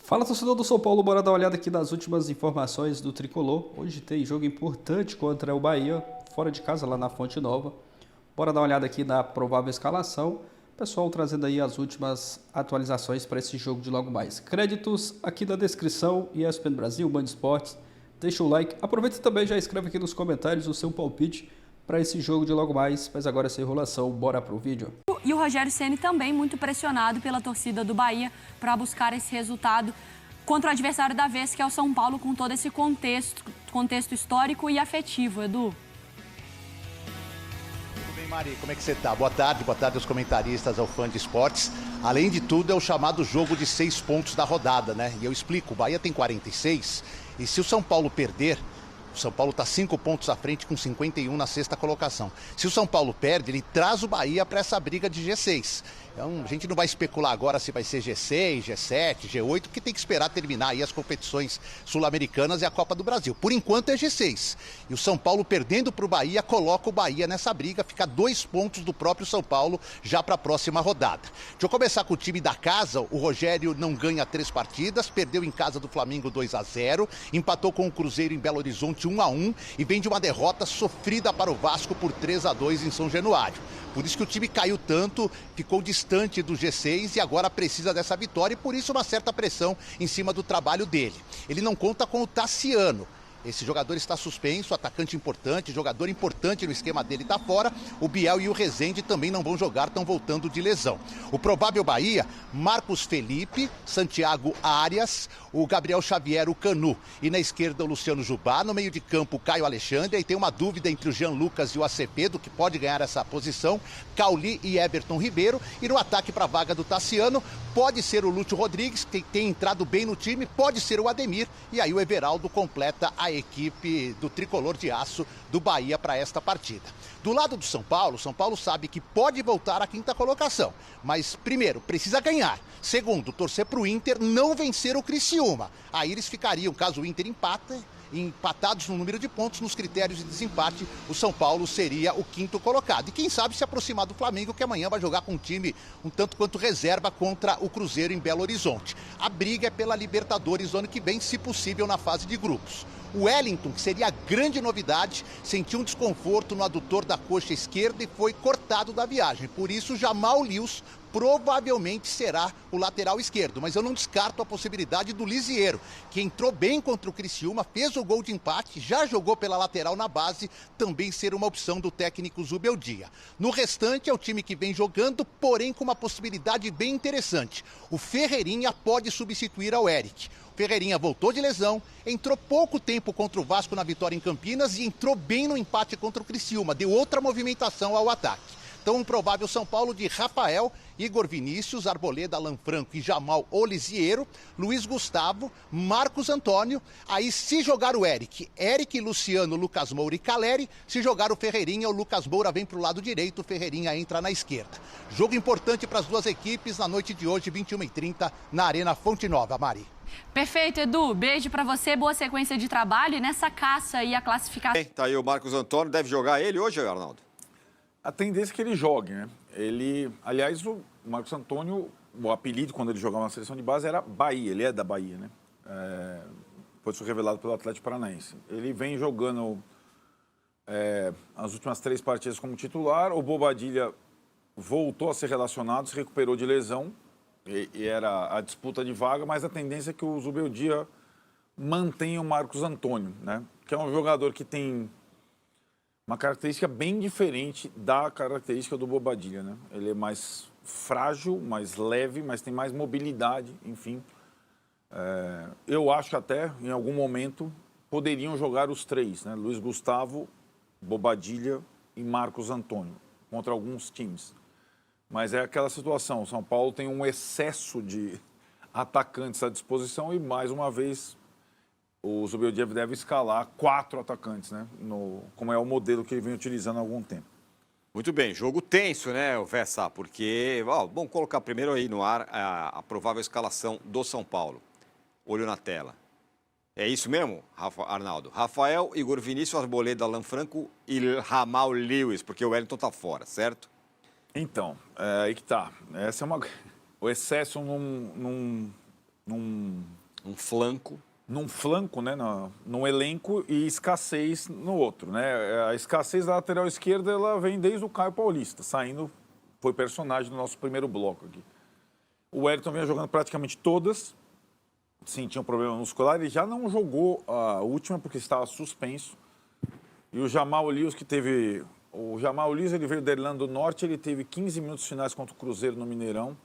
Fala, torcedor do São Paulo, bora dar uma olhada aqui nas últimas informações do Tricolor. Hoje tem jogo importante contra o Bahia, fora de casa, lá na Fonte Nova. Bora dar uma olhada aqui na provável escalação. Pessoal trazendo aí as últimas atualizações para esse jogo de logo mais. Créditos aqui na descrição, ESPN Brasil, Band Esportes. Deixa o like. Aproveita e também já escreve aqui nos comentários o seu palpite para esse jogo de logo mais. Mas agora sem enrolação, bora pro vídeo. E o Rogério Ceni também muito pressionado pela torcida do Bahia para buscar esse resultado contra o adversário da vez, que é o São Paulo, com todo esse contexto histórico e afetivo, Edu. Tudo bem, Mari? Como é que você tá? Boa tarde aos comentaristas, ao fã de esportes. Além de tudo, é o chamado jogo de 6 pontos da rodada, né? E eu explico, o Bahia tem 46 e se o São Paulo perder, o São Paulo está 5 pontos à frente com 51 na sexta colocação. Se o São Paulo perde, ele traz o Bahia para essa briga de G6. Então, a gente não vai especular agora se vai ser G6, G7, G8, porque tem que esperar terminar aí as competições sul-americanas e a Copa do Brasil. Por enquanto é G6. E o São Paulo perdendo para o Bahia, coloca o Bahia nessa briga, fica 2 pontos do próprio São Paulo já para a próxima rodada. Deixa eu começar com o time da casa. O Rogério não ganha 3 partidas, perdeu em casa do Flamengo 2-0, empatou com o Cruzeiro em Belo Horizonte 1-1 e vem de uma derrota sofrida para o Vasco por 3-2 em São Januário. Por isso que o time caiu tanto, ficou distante do G6 e agora precisa dessa vitória e por isso uma certa pressão em cima do trabalho dele. Ele não conta com o Tassiano. Esse jogador está suspenso, atacante importante, jogador importante no esquema dele está fora. O Biel e o Rezende também não vão jogar, estão voltando de lesão. O provável Bahia, Marcos Felipe, Santiago Arias, o Gabriel Xavier, o Canu. E na esquerda o Luciano Jubá, no meio de campo o Caio Alexandre. E tem uma dúvida entre o Jean Lucas e o Acevedo, que pode ganhar essa posição. Cauli e Everton Ribeiro. E no ataque para a vaga do Tassiano, pode ser o Lúcio Rodrigues, que tem entrado bem no time, pode ser o Ademir. E aí o Everaldo completa a equipe do Tricolor de Aço do Bahia para esta partida. Do lado do São Paulo sabe que pode voltar à 5ª colocação, mas primeiro, precisa ganhar. Segundo, torcer para o Inter não vencer o Criciúma. Aí eles ficariam, caso o Inter empatados no número de pontos, nos critérios de desempate, o São Paulo seria o 5º colocado. E quem sabe se aproximar do Flamengo, que amanhã vai jogar com um time um tanto quanto reserva contra o Cruzeiro em Belo Horizonte. A briga é pela Libertadores ano que vem, se possível, na fase de grupos. O Wellington, que seria a grande novidade, sentiu um desconforto no adutor da coxa esquerda e foi cortado da viagem. Por isso, Jamal Lewis provavelmente será o lateral esquerdo. Mas eu não descarto a possibilidade do Lisieiro, que entrou bem contra o Criciúma, fez o gol de empate, já jogou pela lateral na base, também ser uma opção do técnico Zubeldia. No restante, é o time que vem jogando, porém com uma possibilidade bem interessante. O Ferreirinha pode substituir ao Eric. Ferreirinha voltou de lesão, entrou pouco tempo contra o Vasco na vitória em Campinas e entrou bem no empate contra o Criciúma, deu outra movimentação ao ataque. Então, um provável São Paulo de Rafael, Igor Vinícius, Arboleda, Alan Franco e Jamal Olisiero, Luiz Gustavo, Marcos Antônio. Aí, se jogar o Eric, Luciano, Lucas Moura e Caleri. Se jogar o Ferreirinha, o Lucas Moura vem para o lado direito, o Ferreirinha entra na esquerda. Jogo importante para as duas equipes na noite de hoje, 21h30, na Arena Fonte Nova, Mari. Perfeito, Edu. Beijo pra você, boa sequência de trabalho e nessa caça aí a classificação. Tá aí o Marcos Antônio, deve jogar ele hoje, Arnaldo? A tendência é que ele jogue, né? Aliás, o Marcos Antônio, o apelido quando ele jogava na seleção de base era Bahia, ele é da Bahia, né? Depois foi revelado pelo Atlético Paranaense. Ele vem jogando as últimas 3 partidas como titular, o Bobadilla voltou a ser relacionado, se recuperou de lesão, e era a disputa de vaga, mas a tendência é que o Zubeldia mantenha o Marcos Antônio, né? Que é um jogador que tem uma característica bem diferente da característica do Bobadilla, né? Ele é mais frágil, mais leve, mas tem mais mobilidade, enfim. Eu acho que até, em algum momento, poderiam jogar os 3, né? Luiz Gustavo, Bobadilla e Marcos Antônio, contra alguns times. Mas é aquela situação, o São Paulo tem um excesso de atacantes à disposição e, mais uma vez, o Zubeldia deve escalar 4 atacantes, né? Como é o modelo que ele vem utilizando há algum tempo. Muito bem, jogo tenso, né, Vessa? Porque, vamos colocar primeiro aí no ar a provável escalação do São Paulo. Olho na tela. É isso mesmo, Arnaldo? Rafael, Igor Vinícius, Arboleda, Alan Franco e Jamal Lewis, porque o Wellington tá fora, certo? Então, aí que tá. Essa é o excesso num Um flanco. Num flanco, né, num elenco, e escassez no outro, né? A escassez da lateral esquerda, ela vem desde o Caio Paulista, saindo, foi personagem do nosso primeiro bloco aqui. O Wellington vinha jogando praticamente todas, sim, tinha um problema muscular, ele já não jogou a última porque estava suspenso. E o Jamal Lewis, ele veio da Irlanda do Norte, ele teve 15 minutos finais contra o Cruzeiro no Mineirão,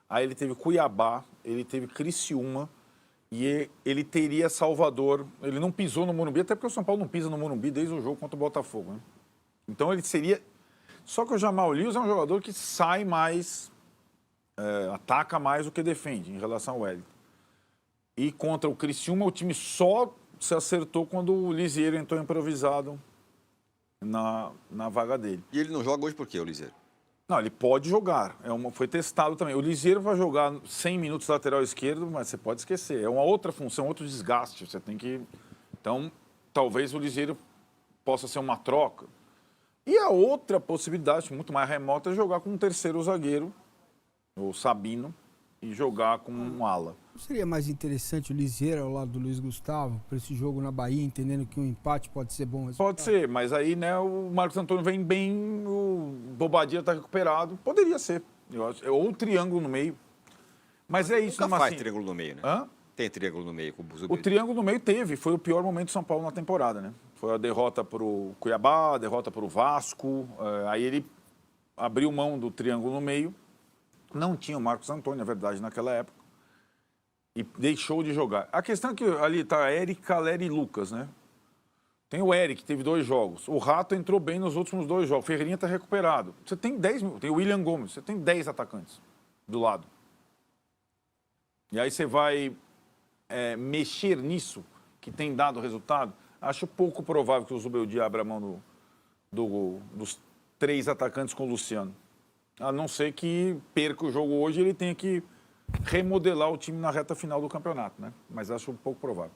aí ele teve Cuiabá, ele teve Criciúma, e ele teria Salvador. Ele não pisou no Morumbi, até porque o São Paulo não pisa no Morumbi desde o jogo contra o Botafogo, né? Então ele seria... Só que o Jamal Lewis é um jogador que sai mais, ataca mais do que defende em relação ao Wellington. E contra o Criciúma, o time só se acertou quando o Lisieiro entrou improvisado na vaga dele. E ele não joga hoje por quê, o Lisieiro? Não, ele pode jogar. Foi testado também. O Lisieiro vai jogar 100 minutos lateral esquerdo, mas você pode esquecer. É uma outra função, outro desgaste. Você tem que... Então, talvez o Lisieiro possa ser uma troca. E a outra possibilidade, muito mais remota, é jogar com um terceiro zagueiro, o Sabino, e jogar com um ala. Não seria mais interessante o Lisieiro ao lado do Luiz Gustavo para esse jogo na Bahia, entendendo que um empate pode ser bom resultado? Pode ser, mas aí, né, o Marcos Antônio vem bem, o Bobadilla está recuperado. Poderia ser, eu acho. Ou triângulo no meio. Mas é isso, Nunca faz assim... triângulo no meio, né? Hã? Tem triângulo no meio com o Zubir. O triângulo no meio teve, foi o pior momento do São Paulo na temporada, né? Foi a derrota para o Cuiabá, a derrota para o Vasco, aí ele abriu mão do triângulo no meio. Não tinha o Marcos Antônio, na verdade, naquela época. E deixou de jogar. A questão é que ali está Eric, Caleri e Lucas, né? Tem o Eric, que teve 2 jogos. O Rato entrou bem nos últimos 2 jogos. O Ferreirinha está recuperado. Você tem 10 mil. Tem o William Gomes. Você tem 10 atacantes do lado. E aí você vai mexer nisso, que tem dado resultado. Acho pouco provável que o Zubeldia abra mão dos 3 atacantes com o Luciano. A não ser que perca o jogo hoje e ele tenha que remodelar o time na reta final do campeonato, né? Mas acho um pouco provável.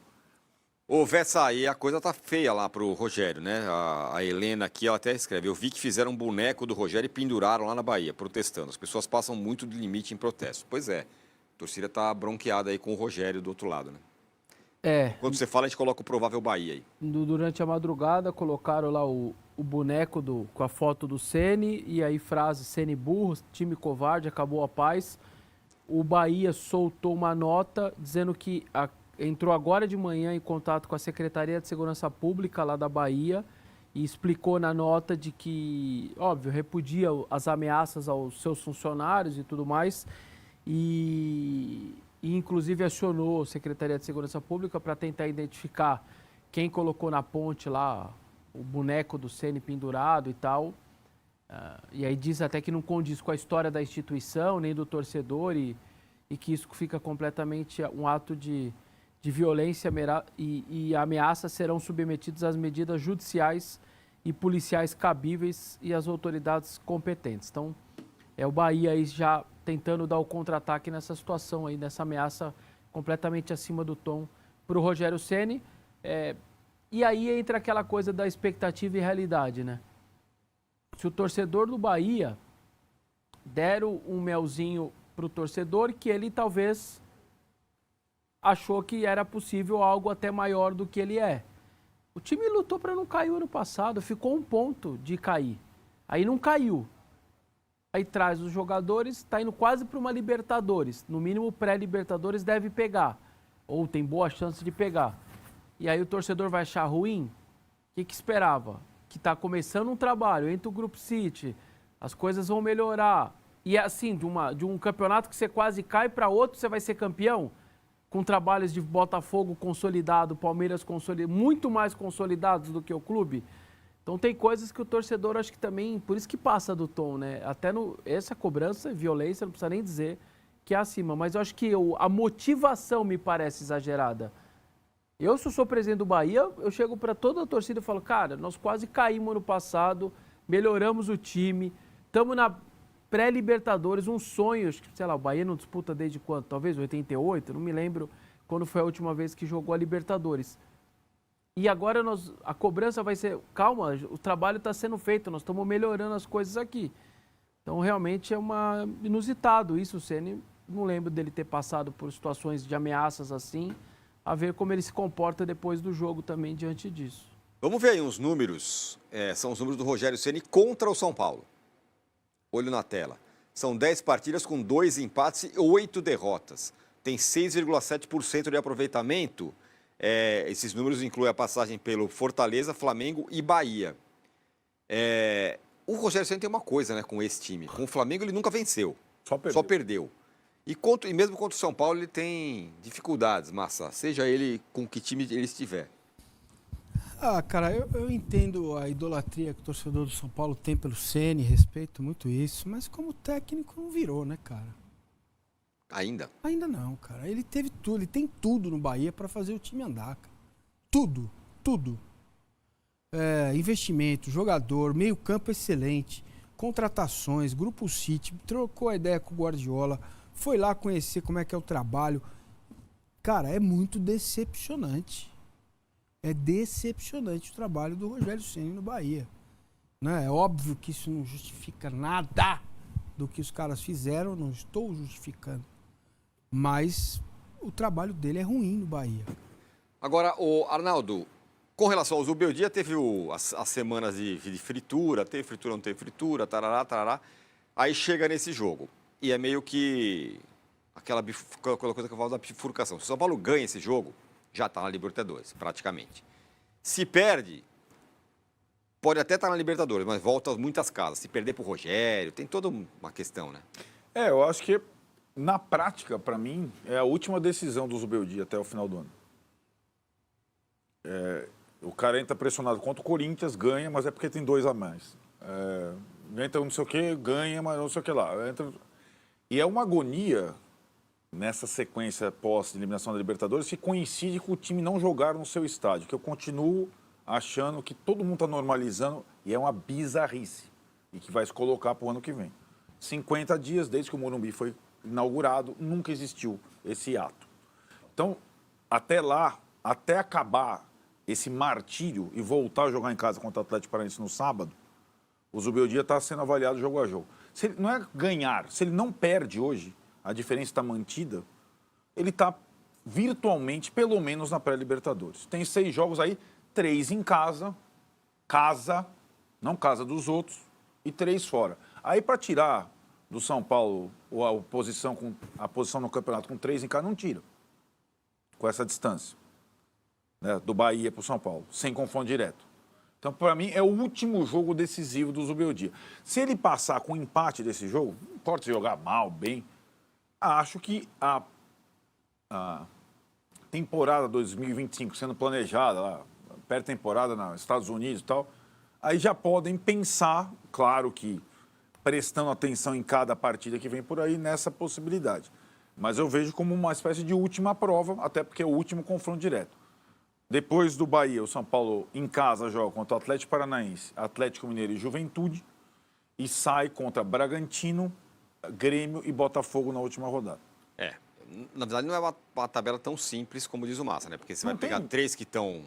Ô, Vessa, aí a coisa tá feia lá pro Rogério, né? A Helena aqui, ela até escreve, eu vi que fizeram um boneco do Rogério e penduraram lá na Bahia, protestando. As pessoas passam muito do limite em protesto. Pois é, a torcida tá bronqueada aí com o Rogério do outro lado, né? Quando você fala, a gente coloca o provável Bahia aí. Durante a madrugada, colocaram lá o boneco com a foto do Ceni e aí frase, Ceni burro, time covarde, acabou a paz. O Bahia soltou uma nota dizendo que entrou agora de manhã em contato com a Secretaria de Segurança Pública lá da Bahia e explicou na nota de que, óbvio, repudia as ameaças aos seus funcionários e tudo mais e inclusive acionou a Secretaria de Segurança Pública para tentar identificar quem colocou na ponte lá o boneco do Ceni pendurado e tal. E aí diz até que não condiz com a história da instituição, nem do torcedor, e que isso fica completamente um ato de violência e ameaças serão submetidos às medidas judiciais e policiais cabíveis e às autoridades competentes. Então, é o Bahia aí já tentando dar o contra-ataque nessa situação aí, nessa ameaça completamente acima do tom para o Rogério Ceni. E aí entra aquela coisa da expectativa e realidade, né? Se o torcedor do Bahia der um melzinho para o torcedor, que ele talvez achou que era possível algo até maior do que ele é. O time lutou para não cair o ano passado, ficou 1 ponto de cair. Aí não caiu. Aí traz os jogadores, está indo quase para uma Libertadores. No mínimo pré-Libertadores deve pegar, ou tem boa chance de pegar. E aí o torcedor vai achar ruim? O que esperava? Que está começando um trabalho, entra o Grupo City, as coisas vão melhorar. E assim, de um campeonato que você quase cai para outro, você vai ser campeão, com trabalhos de Botafogo consolidado, Palmeiras consolidado, muito mais consolidados do que o clube. Então tem coisas que o torcedor, acho que também, por isso que passa do tom, né? Até essa cobrança, violência, não precisa nem dizer que é acima. Mas eu acho que a motivação me parece exagerada. Eu, se eu sou presidente do Bahia, eu chego para toda a torcida e falo, cara, nós quase caímos ano passado, melhoramos o time, estamos na pré-Libertadores, um sonho, acho que, sei lá, o Bahia não disputa desde quando? Talvez 88, não me lembro quando foi a última vez que jogou a Libertadores. E agora a cobrança vai ser, calma, o trabalho está sendo feito, nós estamos melhorando as coisas aqui. Então, realmente é inusitado isso, o Ceni não lembro dele ter passado por situações de ameaças assim, a ver como ele se comporta depois do jogo também diante disso. Vamos ver aí uns números, são os números do Rogério Ceni contra o São Paulo. Olho na tela. São 10 partidas com 2 empates e 8 derrotas. Tem 6,7% de aproveitamento. Esses números incluem a passagem pelo Fortaleza, Flamengo e Bahia. O Rogério Ceni tem uma coisa, né, com esse time. Com o Flamengo ele nunca venceu. Só perdeu. E mesmo contra o São Paulo ele tem dificuldades, Massa. Seja ele com que time ele estiver. Cara, eu entendo a idolatria que o torcedor do São Paulo tem pelo Ceni, respeito muito isso, mas como técnico não virou, né, cara? Ainda? Ainda não, cara. Ele teve tudo, ele tem tudo no Bahia para fazer o time andar, cara. Tudo, tudo. Investimento, jogador, meio campo excelente, contratações, Grupo City, trocou a ideia com o Guardiola, foi lá conhecer como é que é o trabalho. Cara, é muito decepcionante. É decepcionante o trabalho do Rogério Ceni no Bahia. Né? É óbvio que isso não justifica nada do que os caras fizeram, não estou justificando. Mas o trabalho dele é ruim no Bahia. Agora, Arnaldo, com relação ao Zubeldia, teve as semanas de fritura, teve fritura, não teve fritura, tarará, tarará. Aí chega nesse jogo. E é meio que aquela coisa que eu falo da bifurcação. Se o São Paulo ganha esse jogo, já está na Libertadores, praticamente. Se perde, pode até estar na Libertadores, mas volta muitas casas. Se perder para o Rogério, tem toda uma questão, né? Eu acho que, na prática, para mim, é a última decisão do Zubeldia até o final do ano. O cara entra pressionado contra o Corinthians, ganha, mas é porque tem 2 a mais. Entra não sei o que, ganha, mas não sei o que lá. E é uma agonia nessa sequência pós-eliminação da Libertadores que coincide com o time não jogar no seu estádio, que eu continuo achando que todo mundo está normalizando e é uma bizarrice e que vai se colocar para o ano que vem. 50 dias desde que o Morumbi foi inaugurado, nunca existiu esse ato. Então, até lá, até acabar esse martírio e voltar a jogar em casa contra o Atlético Paranaense no sábado, o Zubeldia está sendo avaliado jogo a jogo. Se ele, não é ganhar, se ele não perde hoje, a diferença está mantida, ele está virtualmente, pelo menos na pré-Libertadores. Tem 6 jogos aí, 3 em casa, não casa dos outros, e 3 fora. Aí para tirar do São Paulo a posição no campeonato com 3 em casa, não tira. Com essa distância. Né, do Bahia para o São Paulo, sem confronto direto. Então, para mim, é o último jogo decisivo do Zubeldia. Se ele passar com empate desse jogo, não importa se jogar mal, bem, acho que a temporada 2025 sendo planejada, lá, pré-temporada nos Estados Unidos e tal, aí já podem pensar, claro que prestando atenção em cada partida que vem por aí, nessa possibilidade. Mas eu vejo como uma espécie de última prova, até porque é o último confronto direto. Depois do Bahia, o São Paulo em casa joga contra o Atlético Paranaense, Atlético Mineiro e Juventude e sai contra Bragantino, Grêmio e Botafogo na última rodada. Na verdade não é uma tabela tão simples como diz o Massa, né? Porque você vai pegar 3 que estão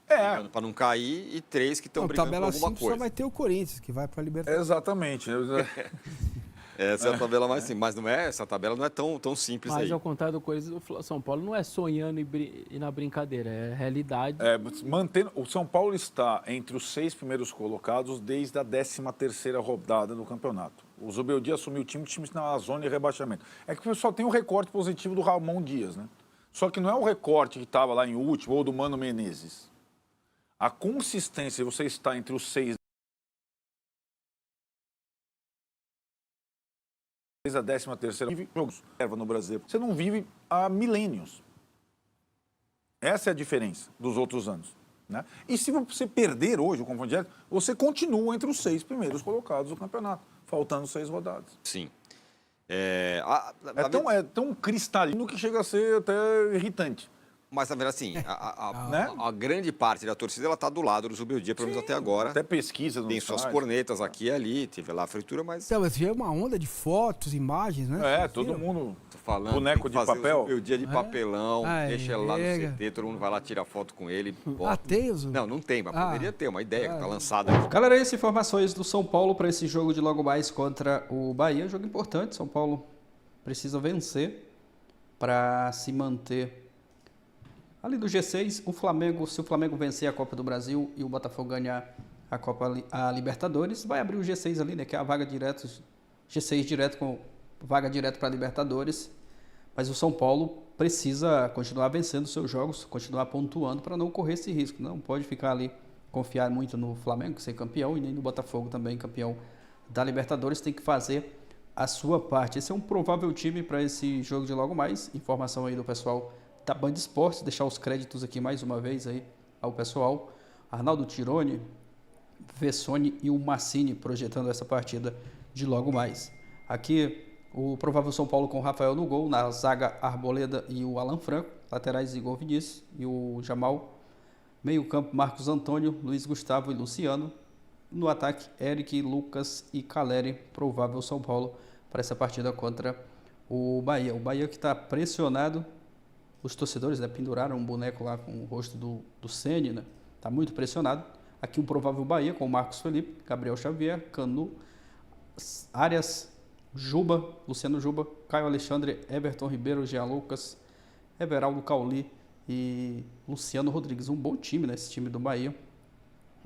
brigando para não cair e 3 que estão brigando por alguma coisa. Tabela só vai ter o Corinthians, que vai para a Libertadores. Exatamente. Essa é a tabela mais simples, mas não é, essa tabela não é tão simples aí. Mas ao contrário do Corinthians, o São Paulo não é sonhando e na brincadeira, é realidade. O São Paulo está entre os 6 primeiros colocados desde a 13ª rodada do campeonato. O Zubeldia assumiu o time na zona de rebaixamento. É que o pessoal tem um recorte positivo do Ramon Dias, né? Só que não é o recorte que estava lá em último ou do Mano Menezes. A consistência, você está entre os 6 desde a 13ª, vive jogos no Brasil. Você não vive há milênios. Essa é a diferença dos outros anos. Né? E se você perder hoje o confronto direto, você continua entre os 6 primeiros colocados do campeonato, faltando 6 rodadas. Sim. É tão cristalino que chega a ser até irritante. Mas, na verdade, assim, a grande parte da torcida ela está do lado do Zubeldia, pelo menos até agora. Até pesquisa. Tem suas cornetas aqui e ali, teve lá a fritura, mas... Então, mas veio uma onda de fotos, imagens, né? Todo mundo... Tô falando, boneco de papel. O Zubeldia de papelão, deixa ele lá no CT, todo mundo vai lá, tira foto com ele. Tem o Zubeldia? Não tem, mas poderia ter uma ideia que tá lançada aqui. Galera, essas informações do São Paulo para esse jogo de logo mais contra o Bahia. Um jogo importante, São Paulo precisa vencer para se manter ali do G6. O Flamengo, se o Flamengo vencer a Copa do Brasil e o Botafogo ganhar a Libertadores, vai abrir o G6 ali, né, que é a vaga direto, G6 direto com vaga direto para a Libertadores. Mas o São Paulo precisa continuar vencendo seus jogos, continuar pontuando para não correr esse risco. Não pode ficar ali, confiar muito no Flamengo, ser campeão, e nem no Botafogo também, campeão da Libertadores. Tem que fazer a sua parte. Esse é um provável time para esse jogo de logo mais. Informação aí do pessoal da Band Esportes. Deixar os créditos aqui mais uma vez aí ao pessoal. Arnaldo Tironi, Vessone e o Massini projetando essa partida de logo mais. Aqui o provável São Paulo com o Rafael no gol, na zaga Arboleda e o Alan Franco, laterais Igor Vinícius e o Jamal, meio campo Marcos Antônio, Luiz Gustavo e Luciano, no ataque Eric, Lucas e Caleri, provável São Paulo para essa partida contra o Bahia. O Bahia que está pressionado, os torcedores, né, penduraram um boneco lá com o rosto do Ceni, né, está muito pressionado. Aqui o provável Bahia com o Marcos Felipe, Gabriel Xavier, Canu, Arias, Juba, Luciano Juba, Caio Alexandre, Everton Ribeiro, Jean Lucas, Everaldo Cauli e Luciano Rodrigues. Um bom time, né? Esse time do Bahia.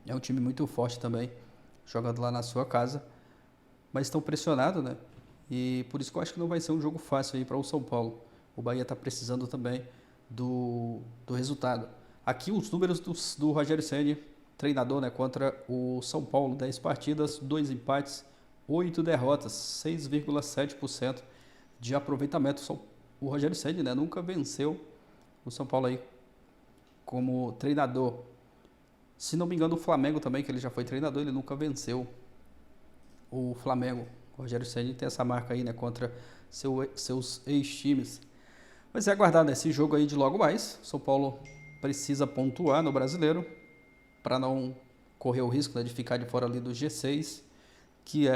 É um time muito forte também, jogando lá na sua casa. Mas estão pressionados, né? E por isso que eu acho que não vai ser um jogo fácil aí para o São Paulo. O Bahia está precisando também do resultado. Aqui os números do Rogério Ceni, treinador, né? Contra o São Paulo, 10 partidas, 2 empates, 8 derrotas, 6,7% de aproveitamento. O Rogério Ceni, né, nunca venceu o São Paulo aí como treinador. Se não me engano, o Flamengo também, que ele já foi treinador, ele nunca venceu o Flamengo. O Rogério Ceni tem essa marca aí, né, contra seus ex-times. Mas é aguardar nesse jogo aí de logo mais. São Paulo precisa pontuar no Brasileiro para não correr o risco, né, de ficar de fora ali do G6, que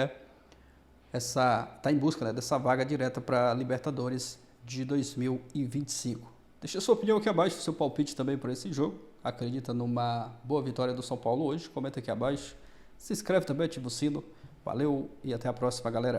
tá em busca, né, dessa vaga direta para Libertadores de 2025. Deixa a sua opinião aqui abaixo, seu palpite também por esse jogo. Acredita numa boa vitória do São Paulo hoje? Comenta aqui abaixo. Se inscreve também, ativa o sino. Valeu e até a próxima, galera.